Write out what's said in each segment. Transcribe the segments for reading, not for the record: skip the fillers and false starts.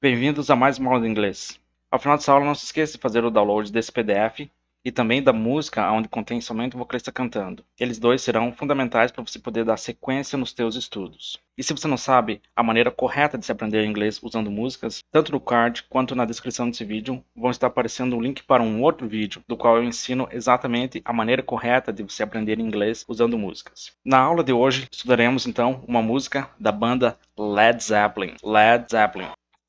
Bem-vindos a mais uma aula de inglês. Ao final dessa aula, não se esqueça de fazer o download desse PDF e também da música onde contém somente o vocalista cantando. Eles dois serão fundamentais para você poder dar sequência nos teus estudos. E se você não sabe a maneira correta de se aprender inglês usando músicas, tanto no card quanto na descrição desse vídeo vão estar aparecendo um link para um outro vídeo, do qual eu ensino exatamente a maneira correta de você aprender inglês usando músicas. Na aula de hoje, estudaremos então uma música da banda Led Zeppelin. Led Zeppelin.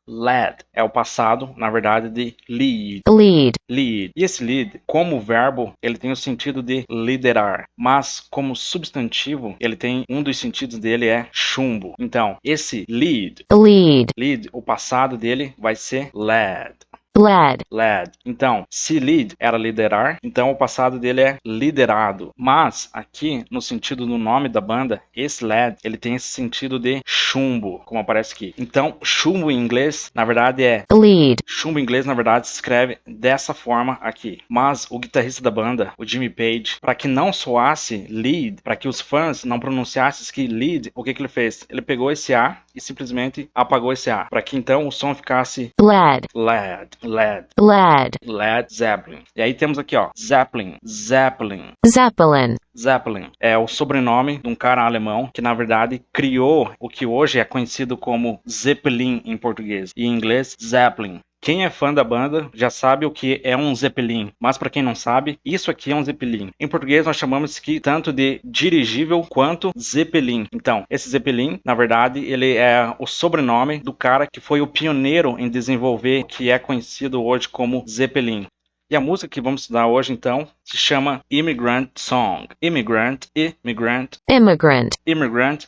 Led é o passado, na verdade, de lead. Lead. E esse lead, como verbo, ele tem o sentido de liderar. Mas como substantivo, ele tem um dos sentidos dele é chumbo. Então, esse lead, o passado dele vai ser led. Led. Então, se lead era liderar, então o passado dele é liderado. Mas, aqui, no sentido do nome da banda, esse led, ele tem esse sentido de chumbo, como aparece aqui. Então, chumbo em inglês, na verdade, é lead. Chumbo em inglês, na verdade, se escreve dessa forma aqui. Mas o guitarrista da banda, o Jimmy Page, para que não soasse lead, para que os fãs não pronunciassem que lead, o que ele fez? Ele pegou esse A e simplesmente apagou esse A, para que então o som ficasse Led Zeppelin. E aí temos aqui, ó, Zeppelin. É o sobrenome de um cara alemão que, na verdade, criou o que hoje é conhecido como Zeppelin em português e em inglês Zeppelin. Quem é fã da banda já sabe o que é um Zeppelin, mas para quem não sabe, isso aqui é um Zeppelin. Em português nós chamamos isso aqui tanto de dirigível quanto Zeppelin. Então, esse Zeppelin, na verdade, ele é o sobrenome do cara que foi o pioneiro em desenvolver o que é conhecido hoje como Zeppelin. E a música que vamos estudar hoje, então, se chama Immigrant Song. Immigrant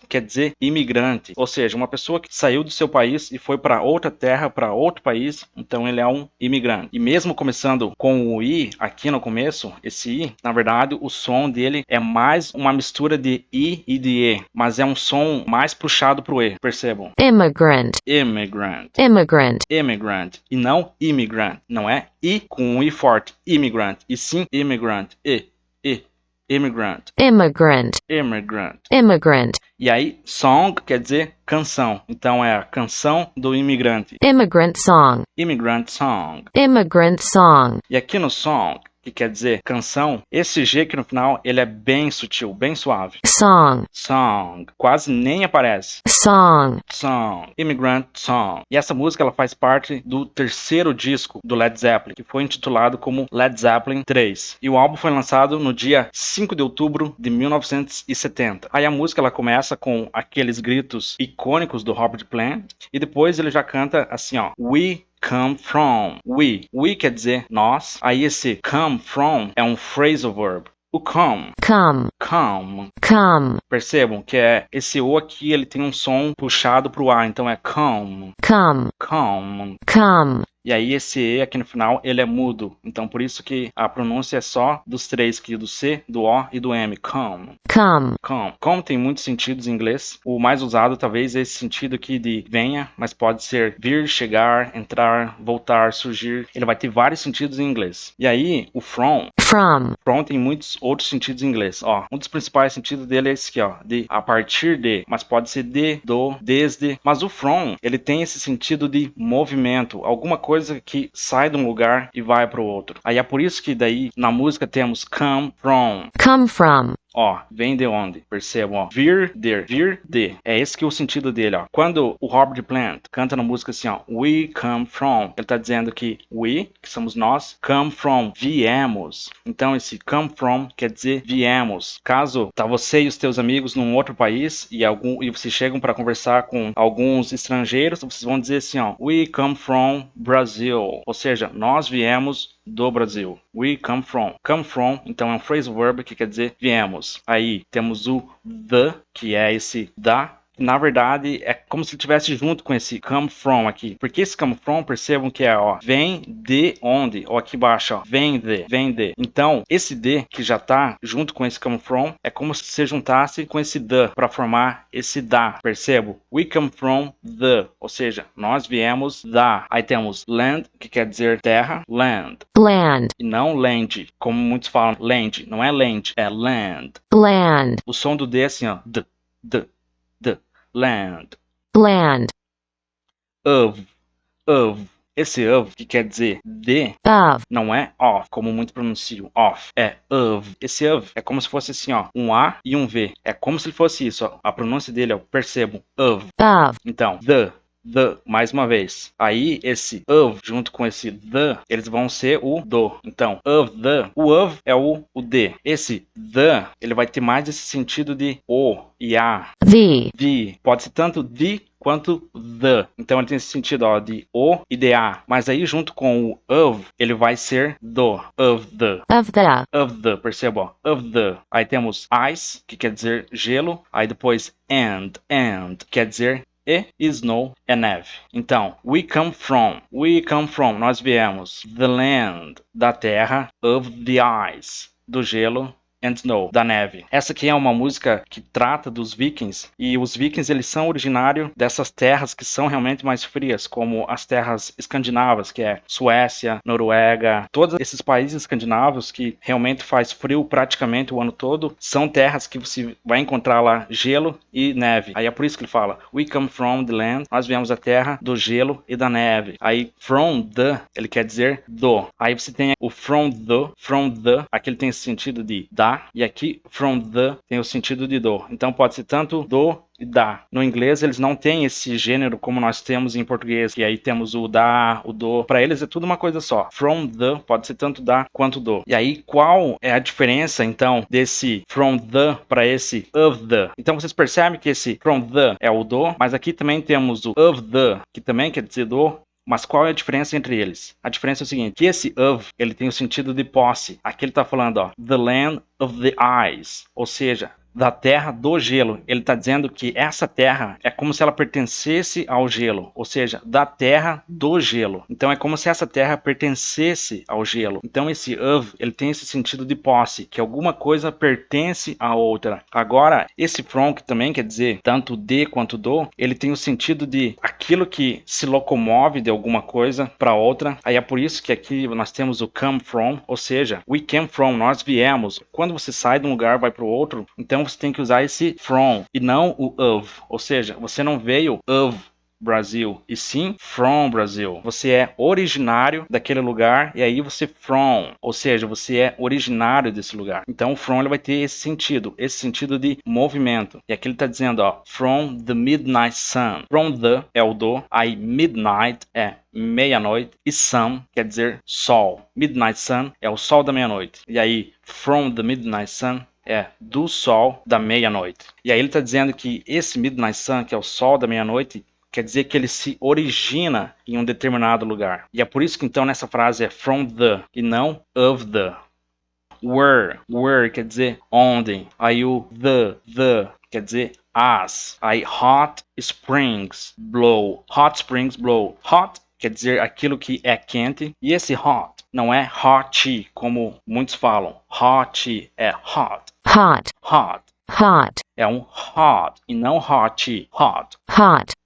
quer dizer imigrante, ou seja, uma pessoa que saiu do seu país e foi para outra terra, para outro país, então ele é um imigrante. E mesmo começando com o I aqui no começo, esse I, na verdade, o som dele é mais uma mistura de I e de E, mas é um som mais puxado pro E, percebam? Immigrant. E não immigrant, não é I com um I forte, immigrant, e sim immigrant, immigrant. E aí, song quer dizer canção, então é a canção do imigrante. Immigrant song. E aqui no song, que quer dizer canção, esse G aqui no final, ele é bem sutil, bem suave. Song. Quase nem aparece. Immigrant Song. E essa música, ela faz parte do terceiro disco do Led Zeppelin, que foi intitulado como Led Zeppelin 3. E o álbum foi lançado no dia 5 de outubro de 1970. Aí a música, ela começa com aqueles gritos icônicos do Robert Plant, e depois ele já canta assim, ó, We come from. We quer dizer nós. Aí esse come from é um phrasal verb. O come. Percebam que é esse O aqui, ele tem um som puxado pro A, então é come. E aí esse E aqui no final, ele é mudo. Então por isso que a pronúncia é só dos três, que do C, do O e do M. Come. Come tem muitos sentidos em inglês. O mais usado talvez é esse sentido aqui de venha, mas pode ser vir, chegar, entrar, voltar, surgir. Ele vai ter vários sentidos em inglês. E aí o from tem muitos outros sentidos em inglês. Ó, um dos principais sentidos dele é esse aqui, ó, de a partir de, mas pode ser de, do, desde. Mas o from, ele tem esse sentido de movimento, alguma coisa que sai de um lugar e vai para o outro. Aí é por isso que daí na música temos come from. Ó, vem de onde? Percebam, ó. Vir de. É esse que é o sentido dele, ó. Quando o Robert Plant canta na música assim, ó, We come from, ele tá dizendo que we, que somos nós, come from, viemos. Então esse come from quer dizer viemos. Caso tá você e os teus amigos num outro país e vocês chegam para conversar com alguns estrangeiros, vocês vão dizer assim, ó, We come from Brazil. Ou seja, nós viemos do Brasil. We come from. Come from, então é um phrasal verb que quer dizer viemos. Aí temos o the, que é esse da. Na verdade, é como se ele estivesse junto com esse come from aqui. Porque esse come from, percebam que é, ó, vem de onde? Ó, aqui embaixo, ó, vem de. Então, esse de que já tá junto com esse come from, é como se você juntasse com esse the para formar esse da. Percebo? We come from the, ou seja, nós viemos da. Aí temos land, que quer dizer terra, land. E não land, como muitos falam, land. Não é land, é land. O som do D é assim, ó, d. Land. of. Esse of, que quer dizer de, não é of, como muito pronunciam, of, é of. Esse of é como se fosse assim, ó, um A e um V. É como se fosse isso, ó. A pronúncia dele, ó, percebam, of. Então, the, mais uma vez. Aí, esse of, junto com esse the, eles vão ser o do. Então, of the, o of é o de. Esse the, ele vai ter mais esse sentido de o e a. The. Pode ser tanto the quanto the. Então ele tem esse sentido, ó, de o e de a. Mas aí junto com o of, ele vai ser do. Of the. Of the, perceba, ó. Of the. Aí temos ice, que quer dizer gelo. Aí depois and, quer dizer e snow é neve. Então, we come from, nós viemos, the land, da terra, of the ice, do gelo, and Snow, da neve. Essa aqui é uma música que trata dos vikings, e os vikings eles são originários dessas terras que são realmente mais frias, como as terras escandinavas, que é Suécia, Noruega, todos esses países escandinavos que realmente faz frio praticamente o ano todo, são terras que você vai encontrar lá gelo e neve. Aí é por isso que ele fala, we come from the land, nós viemos da terra do gelo e da neve. Aí from the, ele quer dizer do. Aí você tem o from the, aqui ele tem esse sentido de da, e aqui from the tem o sentido de do. Então pode ser tanto do e da. No inglês eles não têm esse gênero como nós temos em português, e aí temos o da, o do. Para eles é tudo uma coisa só. From the pode ser tanto da quanto do. E aí qual é a diferença então desse from the para esse of the? Então vocês percebem que esse from the é o do, mas aqui também temos o of the, que também quer dizer do. Mas qual é a diferença entre eles? A diferença é o seguinte, que esse of, ele tem o sentido de posse. Aqui ele está falando, ó, the land of the ice, ou seja, da terra do gelo. Ele está dizendo que essa terra é como se ela pertencesse ao gelo, ou seja, da terra do gelo. Então é como se essa terra pertencesse ao gelo. Então esse of, ele tem esse sentido de posse, que alguma coisa pertence a outra. Agora, esse from, que também quer dizer tanto de quanto do, ele tem o sentido de aquilo que se locomove de alguma coisa para outra. Aí é por isso que aqui nós temos o come from, ou seja, we came from, nós viemos. Quando você sai de um lugar, vai para o outro, então você tem que usar esse from e não o of. Ou seja, você não veio of Brasil, e sim from Brasil. Você é originário daquele lugar e aí você from, ou seja, você é originário desse lugar. Então o from ele vai ter esse sentido de movimento. E aqui ele está dizendo, ó, from the midnight sun. From the é o do, aí midnight é meia-noite e sun quer dizer sol. Midnight sun é o sol da meia-noite. E aí from the midnight sun é do sol da meia-noite. E aí ele está dizendo que esse midnight sun, que é o sol da meia-noite, quer dizer que ele se origina em um determinado lugar. E é por isso que então nessa frase é from the e não of the. Where quer dizer onde. Aí o the quer dizer as. Aí hot springs blow. Hot springs blow. Hot quer dizer aquilo que é quente. E esse hot não é hot, como muitos falam. Hot é hot. Hot. É um hot e não hot. Hot.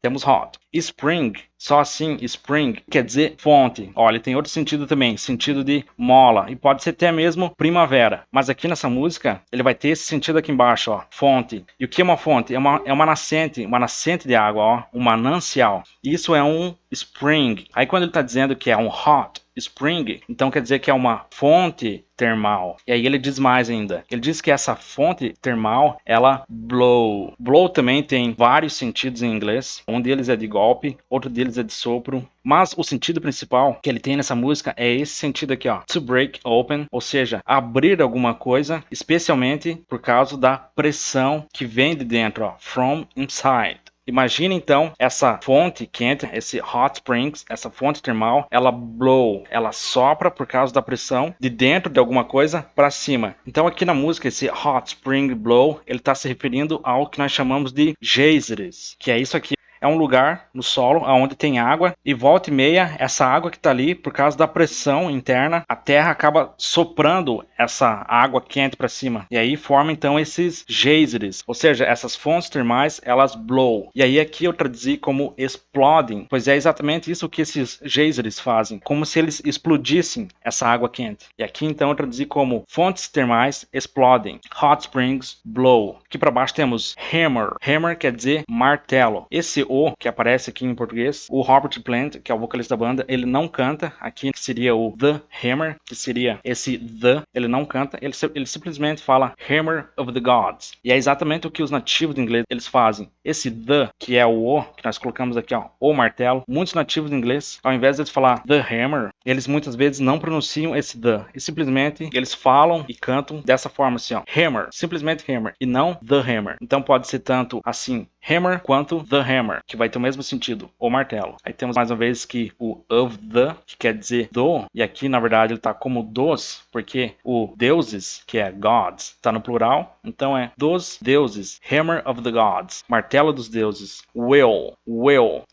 Temos hot. Spring, só assim, spring, quer dizer fonte. Olha, tem outro sentido também, sentido de mola. E pode ser até mesmo primavera. Mas aqui nessa música, ele vai ter esse sentido aqui embaixo, ó, fonte. E o que é uma fonte? É uma nascente de água, ó, um manancial. Isso é um spring. Aí quando ele está dizendo que é um hot spring, então quer dizer que é uma fonte termal. E aí ele diz mais ainda. Ele diz que essa fonte termal, ela blow. Blow também tem vários sentidos em inglês. Um deles é de golpe, outro deles é de sopro. Mas o sentido principal que ele tem nessa música é esse sentido aqui, ó. To break open, ou seja, abrir alguma coisa, especialmente por causa da pressão que vem de dentro, ó. From inside. Imagina então essa fonte quente, esse hot springs, essa fonte termal, ela blow, ela sopra por causa da pressão de dentro de alguma coisa para cima. Então aqui na música esse hot spring blow, ele está se referindo ao que nós chamamos de geysers, que é isso aqui. É um lugar no solo onde tem água e volta e meia essa água que está ali, por causa da pressão interna, a terra acaba soprando essa água quente para cima. E aí forma então esses geysers, ou seja, essas fontes termais, elas blow. E aí aqui eu traduzi como exploding, pois é exatamente isso que esses geysers fazem, como se eles explodissem essa água quente. E aqui então eu traduzi como fontes termais exploding, hot springs blow. Aqui para baixo temos hammer. Hammer quer dizer martelo. Esse O que aparece aqui em português, o Robert Plant, que é o vocalista da banda, ele não canta. Aqui seria o The Hammer, que seria esse The, ele não canta, ele simplesmente fala Hammer of the Gods. E é exatamente o que os nativos do inglês eles fazem. Esse The, que é o que nós colocamos aqui, ó, o martelo, muitos nativos do inglês, ao invés de eles falar The Hammer, eles muitas vezes não pronunciam esse The, e simplesmente eles falam e cantam dessa forma assim, ó, Hammer, simplesmente Hammer, e não The Hammer. Então pode ser tanto assim, Hammer, quanto The Hammer, que vai ter o mesmo sentido, o martelo. Aí temos mais uma vez que o of the, que quer dizer do, e aqui na verdade ele está como dos, porque o deuses, que é gods, está no plural, então é dos deuses, Hammer of the Gods, martelo dos deuses, will.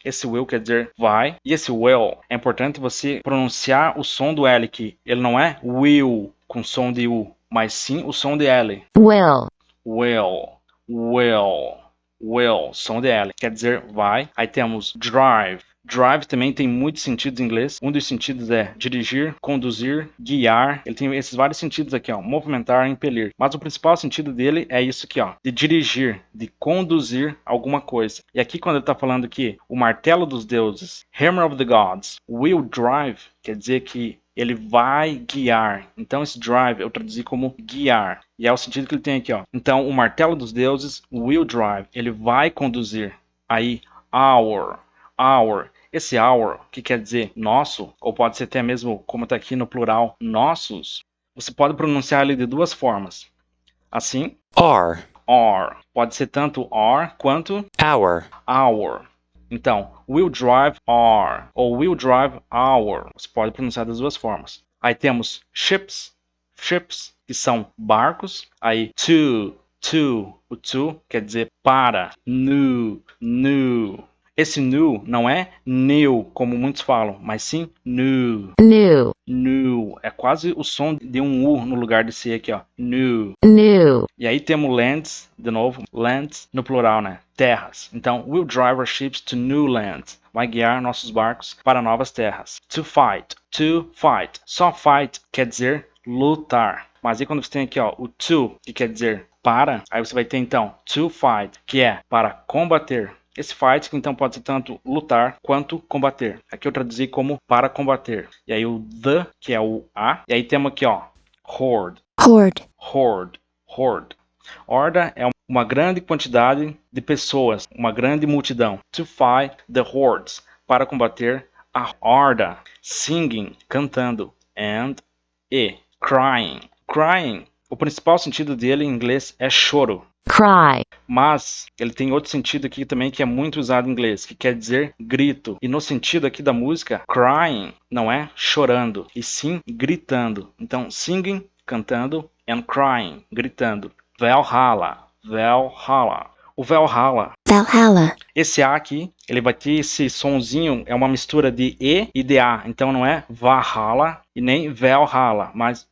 Esse will quer dizer vai, e esse will é importante você pronunciar o som do L, que ele não é will com som de U, mas sim o som de L. Will, som de L, quer dizer vai. Aí temos drive. Drive também tem muitos sentidos em inglês. Um dos sentidos é dirigir, conduzir, guiar. Ele tem esses vários sentidos aqui, ó, movimentar, impelir. Mas o principal sentido dele é isso aqui, ó, de dirigir, de conduzir alguma coisa. E aqui quando ele está falando que o martelo dos deuses, Hammer of the Gods, will drive, quer dizer que ele vai guiar. Então esse drive eu traduzi como guiar. E é o sentido que ele tem aqui, ó. Então o martelo dos deuses, will drive, ele vai conduzir. Aí, our. Esse our, que quer dizer nosso, ou pode ser até mesmo, como está aqui no plural, nossos, você pode pronunciar ele de duas formas. Assim, Our. Pode ser tanto our quanto our. Então, will drive our ou will drive our. Você pode pronunciar das duas formas. Aí temos ships, que são barcos. Aí to, o to quer dizer para. New. Esse new não é new, como muitos falam, mas sim new. É quase o som de um U no lugar de C aqui, ó. New. E aí temos lands, de novo, lands no plural, né? Terras. Então, we'll drive our ships to new lands. Vai guiar nossos barcos para novas terras. To fight. Só fight quer dizer lutar. Mas aí quando você tem aqui, ó, o to, que quer dizer para, aí você vai ter então to fight, que é para combater. Esse fight, que então pode ser tanto lutar quanto combater. Aqui eu traduzi como para combater. E aí o the, que é o a. E aí temos aqui, ó, horde. Horda é uma grande quantidade de pessoas, uma grande multidão. To fight the hordes, para combater a horda. Singing, cantando. And crying. O principal sentido dele em inglês é choro. Cry. Mas ele tem outro sentido aqui também que é muito usado em inglês, que quer dizer grito. E no sentido aqui da música, crying não é chorando, e sim gritando. Então, singing, cantando, and crying, gritando. Valhalla. O Valhalla. Esse A aqui, ele vai ter esse sonzinho, é uma mistura de E e de A. Então não é Valhalla e nem Valhalla, mas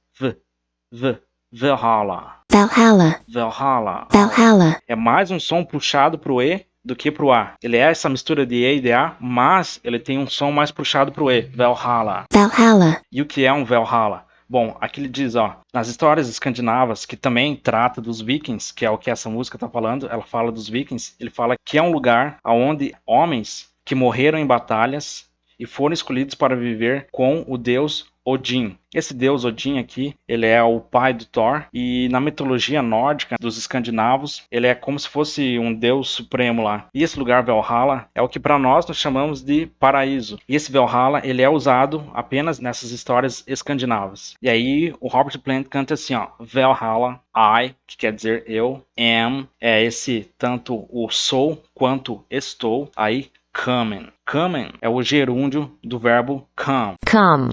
Valhalla. É mais um som puxado pro E do que pro A. Ele é essa mistura de E e de A, mas ele tem um som mais puxado pro E. Valhalla. E o que é um Valhalla? Bom, aqui ele diz, ó, nas histórias escandinavas, que também trata dos vikings, que é o que essa música está falando, ela fala dos vikings, ele fala que é um lugar onde homens que morreram em batalhas e foram escolhidos para viver com o deus Odin. Esse deus Odin aqui, ele é o pai do Thor, e na mitologia nórdica dos escandinavos, ele é como se fosse um deus supremo lá. E esse lugar Valhalla é o que para nós chamamos de paraíso. E esse Valhalla, ele é usado apenas nessas histórias escandinavas. E aí o Robert Plant canta assim, ó, Valhalla, I, que quer dizer eu, am, é esse tanto o sou quanto estou, aí coming é o gerúndio do verbo come,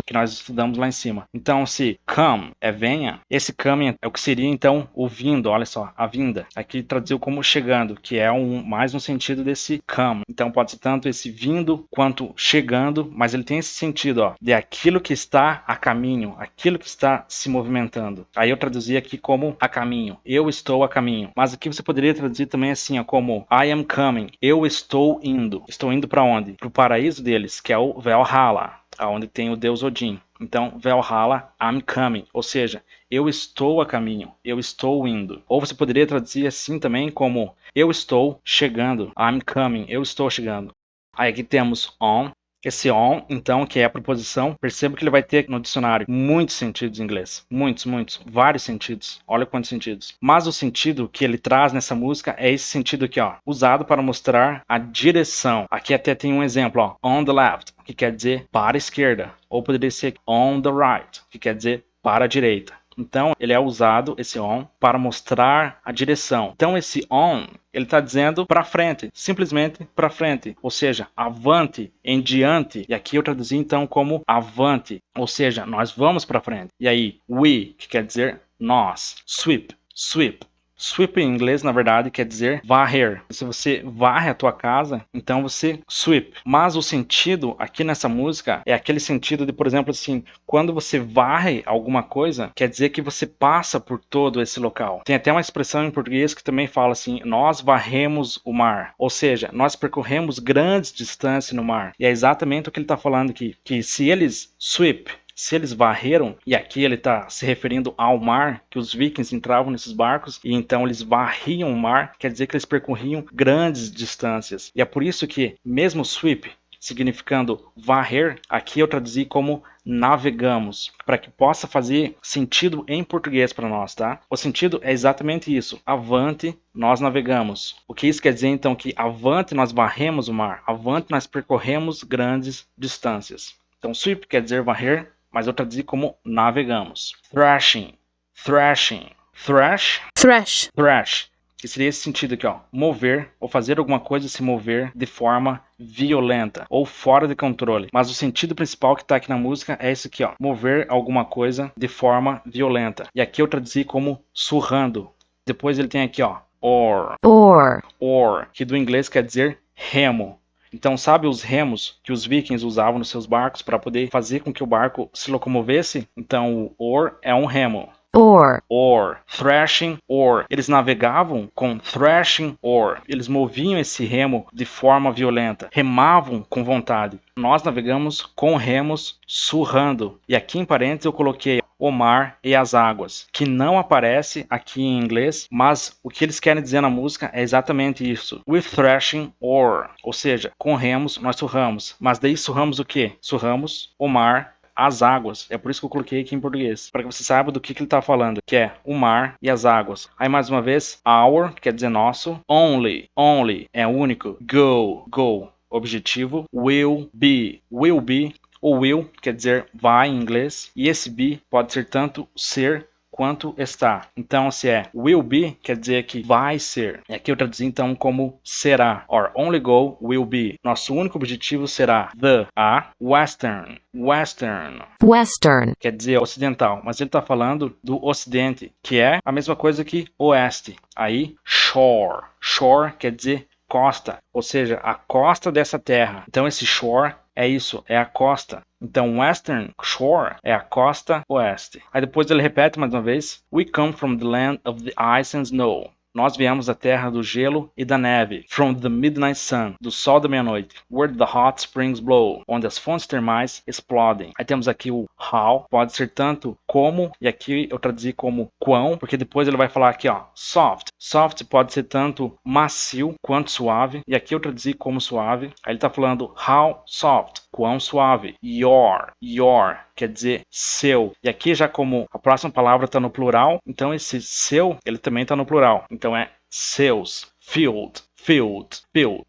que nós estudamos lá em cima. Então, se come é venha, esse coming é o que seria então o vindo, olha só, a vinda. Aqui traduziu como chegando, que é mais um sentido desse come. Então pode ser tanto esse vindo quanto chegando, mas ele tem esse sentido, ó, de aquilo que está a caminho, aquilo que está se movimentando. Aí eu traduzi aqui como a caminho, eu estou a caminho. Mas aqui você poderia traduzir também assim, ó, como I am coming, eu estou indo. Estou indo para onde? Para o paraíso deles, que é o Valhalla, onde tem o deus Odin. Então, Valhalla, I'm coming. Ou seja, eu estou a caminho, eu estou indo. Ou você poderia traduzir assim também como eu estou chegando, I'm coming, eu estou chegando. Aí aqui temos on. Esse on, então, que é a preposição, perceba que ele vai ter no dicionário muitos sentidos em inglês. Muitos, vários sentidos. Olha quantos sentidos. Mas o sentido que ele traz nessa música é esse sentido aqui, ó, usado para mostrar a direção. Aqui até tem um exemplo, ó, on the left, que quer dizer para a esquerda. Ou poderia ser on the right, que quer dizer para a direita. Então, ele é usado, esse on, para mostrar a direção. Então, esse on, ele está dizendo para frente, simplesmente para frente. Ou seja, avante, em diante. E aqui eu traduzi então como avante. Ou seja, nós vamos para frente. E aí, we, que quer dizer nós. Sweep, sweep. Sweep em inglês, na verdade, quer dizer varrer. Se você varre a tua casa, então você sweep. Mas o sentido aqui nessa música é aquele sentido de, por exemplo, assim, quando você varre alguma coisa, quer dizer que você passa por todo esse local. Tem até uma expressão em português que também fala assim, nós varremos o mar. Ou seja, nós percorremos grandes distâncias no mar. E é exatamente o que ele está falando aqui, que se eles sweep, se eles varreram, e aqui ele está se referindo ao mar, que os vikings entravam nesses barcos e então eles varriam o mar, quer dizer que eles percorriam grandes distâncias. E é por isso que, mesmo sweep, significando varrer, aqui eu traduzi como navegamos, para que possa fazer sentido em português para nós, tá? O sentido é exatamente isso, avante, nós navegamos. O que isso quer dizer então? Que avante nós varremos o mar, avante nós percorremos grandes distâncias. Então sweep quer dizer varrer, mas eu traduzi como navegamos. Thrashing, thrashing, thrash, thrash, thrash, que seria esse sentido aqui, ó, mover ou fazer alguma coisa se mover de forma violenta ou fora de controle. Mas o sentido principal que está aqui na música é esse aqui, ó, mover alguma coisa de forma violenta. E aqui eu traduzi como surrando. Depois ele tem aqui, ó, or, que do inglês quer dizer remo. Então, sabe os remos que os vikings usavam nos seus barcos para poder fazer com que o barco se locomovesse? Então, o oar é um remo. Oar, thrashing oar. Eles navegavam com thrashing oar. Eles moviam esse remo de forma violenta, remavam com vontade. Nós navegamos com remos surrando. E aqui em parênteses eu coloquei o mar e as águas, que não aparece aqui em inglês, mas o que eles querem dizer na música é exatamente isso. With thrashing oar, ou seja, com remos nós surramos. Mas daí surramos o quê? Surramos o mar, as águas. É por isso que eu coloquei aqui em português, para que você saiba do que ele está falando, que é o mar e as águas. Aí mais uma vez, our, que quer dizer nosso, only é único, go, objetivo, will be, o will quer dizer vai em inglês, e esse be pode ser tanto ser quanto está. Então, se é will be, quer dizer que vai ser. E aqui eu traduzi então como será. Our only goal will be. Nosso único objetivo será a western. Quer dizer ocidental, mas ele está falando do ocidente, que é a mesma coisa que oeste. Aí, shore. Shore quer dizer costa, ou seja, a costa dessa terra. Então esse shore é isso, é a costa. Então western shore é a costa oeste. Aí depois ele repete mais uma vez: We come from the land of the ice and snow. Nós viemos da terra do gelo e da neve. From the midnight sun, do sol da meia-noite. Where the hot springs blow, onde as fontes termais explodem. Aí temos aqui o how, pode ser tanto como, e aqui eu traduzi como quão, porque depois ele vai falar aqui, ó, soft. Soft pode ser tanto macio quanto suave, e aqui eu traduzi como suave. Aí ele está falando how soft, quão suave. Your, quer dizer seu. E aqui já como a próxima palavra está no plural, então esse seu, ele também está no plural. Então é seus, field,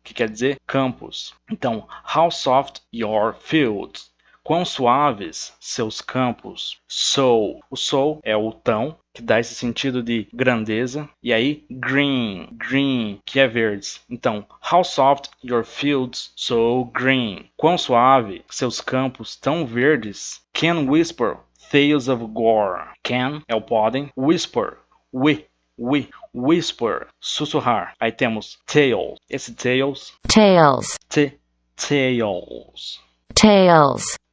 que quer dizer campos. Então, how soft your fields. Quão suaves seus campos. So, o so é o tão, que dá esse sentido de grandeza. E aí, green, que é verdes. Então, how soft your fields so green. Quão suave seus campos tão verdes. Can whisper tales of gore. Can é o podem. Whisper, whisper, sussurrar. Aí temos tail. Esse tails.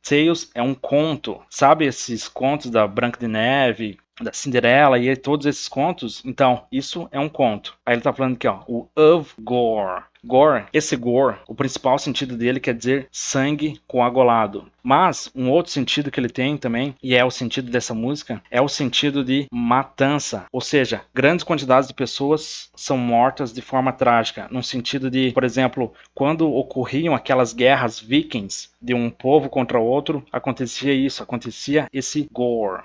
Tales é um conto. Sabe esses contos da Branca de Neve, da Cinderela e todos esses contos? Então, isso é um conto. Aí ele tá falando aqui, ó, o of gore, Gore, esse gore, o principal sentido dele quer dizer sangue coagulado. Mas um outro sentido que ele tem também, e é o sentido dessa música, é o sentido de matança. Ou seja, grandes quantidades de pessoas são mortas de forma trágica. Num sentido de, por exemplo, quando ocorriam aquelas guerras vikings de um povo contra outro, acontecia esse gore.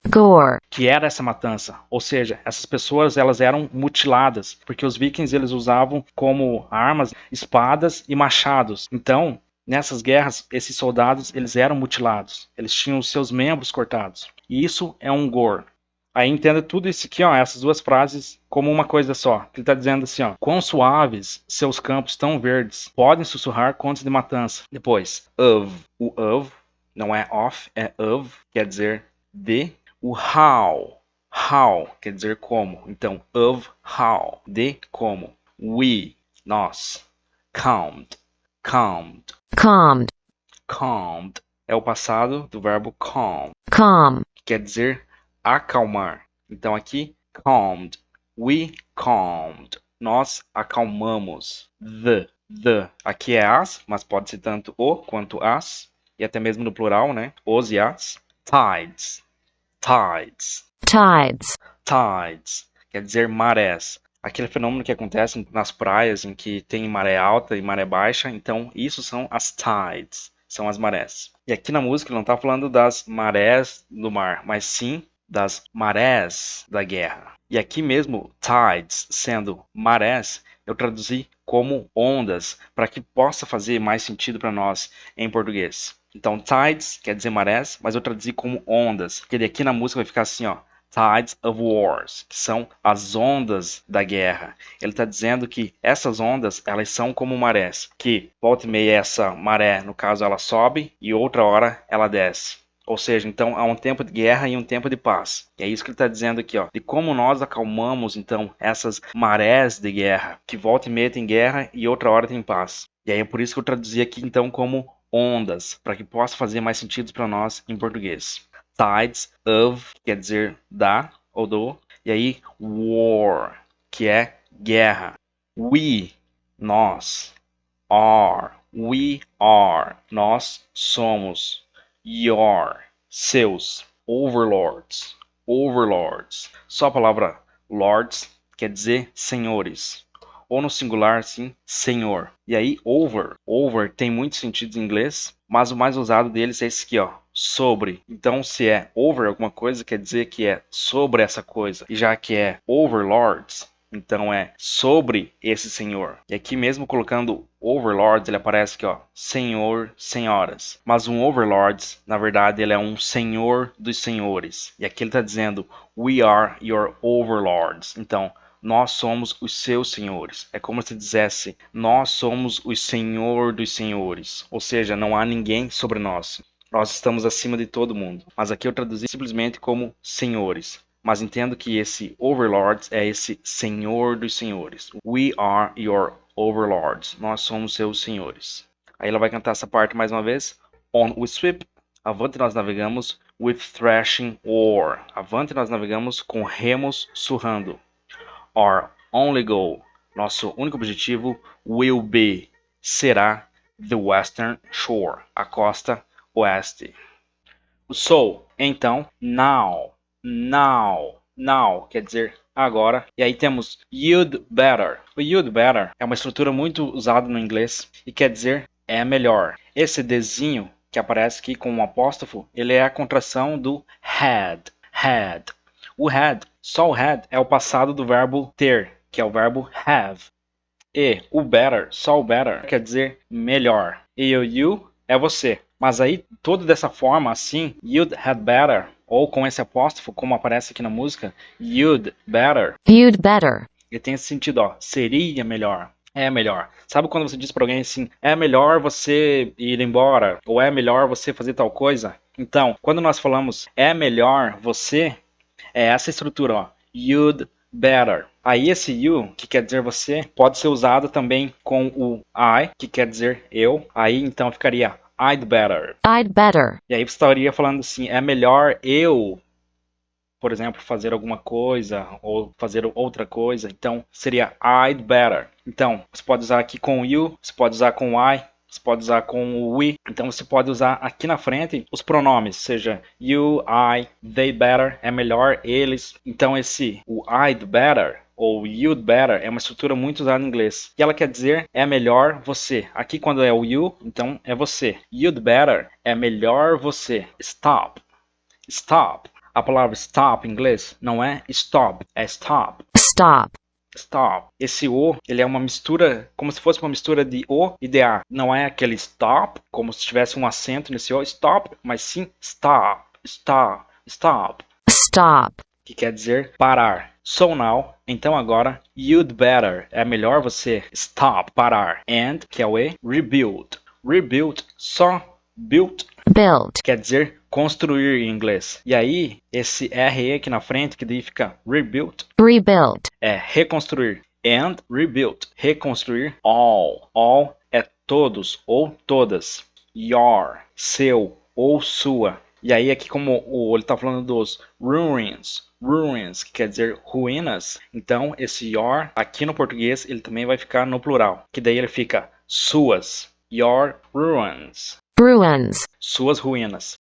Que era essa matança. Ou seja, essas pessoas elas eram mutiladas, porque os vikings eles usavam como armas espadas e machados. Então, nessas guerras, esses soldados eles eram mutilados. Eles tinham os seus membros cortados. E isso é um gore. Aí entenda tudo isso aqui, ó, essas duas frases como uma coisa só. Ele está dizendo assim, ó, quão suaves seus campos tão verdes podem sussurrar contos de matança. Depois, of. O of não é of, é of, quer dizer de. O how quer dizer como. Então, of how, de como. We, nós. Calmed é o passado do verbo calm, que quer dizer acalmar. Então aqui, calmed, we calmed, nós acalmamos. The, aqui é as, mas pode ser tanto o quanto as, e até mesmo no plural, né? Os e as. Tides, quer dizer marés. Aquele fenômeno que acontece nas praias em que tem maré alta e maré baixa, então isso são as tides, são as marés. E aqui na música ele não está falando das marés do mar, mas sim das marés da guerra. E aqui mesmo, tides, sendo marés, eu traduzi como ondas, para que possa fazer mais sentido para nós em português. Então, tides quer dizer marés, mas eu traduzi como ondas, porque aqui na música vai ficar assim, ó. Tides of Wars, que são as ondas da guerra. Ele está dizendo que essas ondas, elas são como marés, que volta e meia essa maré, no caso, ela sobe e outra hora ela desce. Ou seja, então há um tempo de guerra e um tempo de paz. E é isso que ele está dizendo aqui, ó, de como nós acalmamos então essas marés de guerra, que volta e meia tem guerra e outra hora tem paz. E aí é por isso que eu traduzi aqui então como ondas, para que possa fazer mais sentido para nós em português. Tides of, quer dizer da ou do, e aí war, que é guerra. We, nós. We are, nós somos. Your, seus. Overlords. Só a palavra lords quer dizer senhores. Ou no singular, sim, senhor. E aí, over tem muitos sentidos em inglês, mas o mais usado deles é esse aqui, ó, sobre. Então, se é over alguma coisa, quer dizer que é sobre essa coisa. E já que é overlords, então é sobre esse senhor. E aqui mesmo colocando overlords, ele aparece aqui, ó, senhor, senhoras. Mas um overlords, na verdade, ele é um senhor dos senhores. E aqui ele está dizendo, we are your overlords. Então, nós somos os seus senhores. É como se dissesse, nós somos o senhor dos senhores. Ou seja, não há ninguém sobre nós. Nós estamos acima de todo mundo. Mas aqui eu traduzi simplesmente como senhores. Mas entendo que esse overlords é esse senhor dos senhores. We are your overlords. Nós somos seus senhores. Aí ela vai cantar essa parte mais uma vez. On we sweep. Avante nós navegamos. With thrashing oar. Avante nós navegamos com remos surrando. Our only goal, nosso único objetivo, will be, será, the western shore, a costa oeste. So, então, now, quer dizer agora. E aí temos you'd better. O you'd better é uma estrutura muito usada no inglês e quer dizer é melhor. Esse desenho que aparece aqui com um apóstrofo, ele é a contração do had. O had, só o had é o passado do verbo ter, que é o verbo have. E o better, só o better, quer dizer melhor. E o you é você. Mas aí, todo dessa forma, assim, you'd had better, ou com esse apóstrofo, como aparece aqui na música, you'd better. Ele tem esse sentido, ó, seria melhor. É melhor. Sabe quando você diz para alguém assim, é melhor você ir embora, ou é melhor você fazer tal coisa? Então, quando nós falamos é melhor você, é essa estrutura, ó. You'd better. Aí esse you, que quer dizer você, pode ser usado também com o I, que quer dizer eu. Aí então ficaria I'd better. E aí você estaria falando assim, é melhor eu por exemplo, fazer alguma coisa ou fazer outra coisa. Então, seria I'd better. Então, você pode usar aqui com you, você pode usar com I, você pode usar com o we. Então, você pode usar aqui na frente os pronomes, seja you, I, they better, é melhor, eles. Então, o I'd better ou you'd better é uma estrutura muito usada em inglês. E ela quer dizer é melhor você. Aqui quando é o you, então é você. You'd better é melhor você. Stop. Stop. A palavra stop em inglês não é stop, é stop. Stop. Stop. Esse O, ele é uma mistura, como se fosse uma mistura de O e de A. Não é aquele stop, como se tivesse um acento nesse O, stop, mas sim stop, stop, stop. Stop. Que quer dizer parar. So now, então agora, you'd better, é melhor você stop, parar. And, que é o E, rebuild. Rebuild, só build, Build. quer dizer construir em inglês. E aí, esse RE aqui na frente, que daí fica rebuild, Rebuild. é reconstruir. And rebuild, reconstruir. All, all é todos ou todas. Your, seu ou sua. E aí aqui como ele está falando dos ruins, ruins, que quer dizer ruínas. Então esse your aqui no português ele também vai ficar no plural. Que daí ele fica suas. Your ruins. Ruins. Suas ruínas.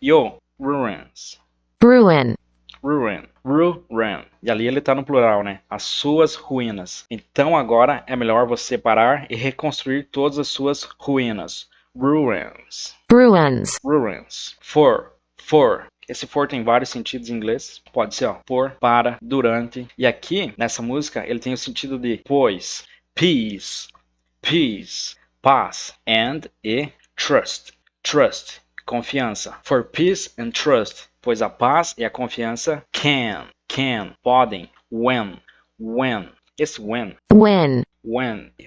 Your ruins. Ruin. Ruin. Ruin. E ali ele está no plural, né? As suas ruínas. Então agora é melhor você parar e reconstruir todas as suas ruínas. Ruins. Ruins. Ruins. For. Esse for tem vários sentidos em inglês. Pode ser, ó, por, para, durante. E aqui, nessa música, ele tem o sentido de pois. Peace. Peace. Paz. And e trust. Trust. Confiança. For peace and trust. Pois a paz e a confiança can, podem. When. Esse when.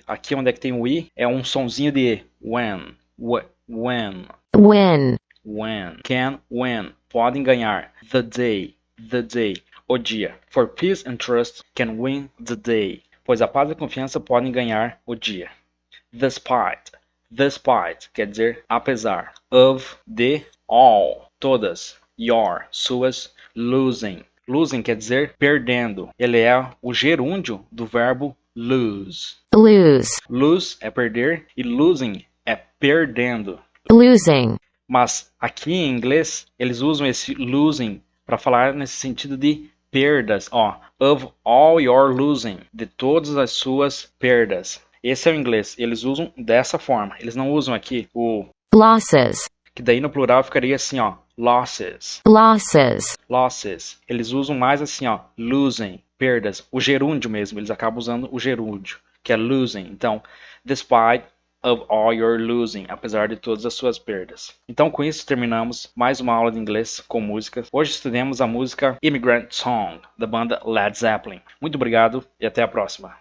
Aqui onde é que tem o i, é um sonzinho de e. When. Can, when. Podem ganhar. The day. O dia. For peace and trust can win the day. Pois a paz e a confiança podem ganhar o dia. Despite. Quer dizer apesar. Of, de, all. Todas. Your, suas. Losing quer dizer perdendo. Ele é o gerúndio do verbo lose. Lose é perder e losing é perdendo. Losing. Mas aqui em inglês eles usam esse losing para falar nesse sentido de perdas. Ó, of all your losing, de todas as suas perdas. Esse é o inglês. Eles usam dessa forma. Eles não usam aqui o losses, que daí no plural ficaria assim, ó, losses. Eles usam mais assim, ó, losing, perdas. O gerúndio mesmo, eles acabam usando o gerúndio, que é losing. Então, despite of all your losing, apesar de todas as suas perdas. Então, com isso, terminamos mais uma aula de inglês com música. Hoje estudemos a música Immigrant Song, da banda Led Zeppelin. Muito obrigado e até a próxima.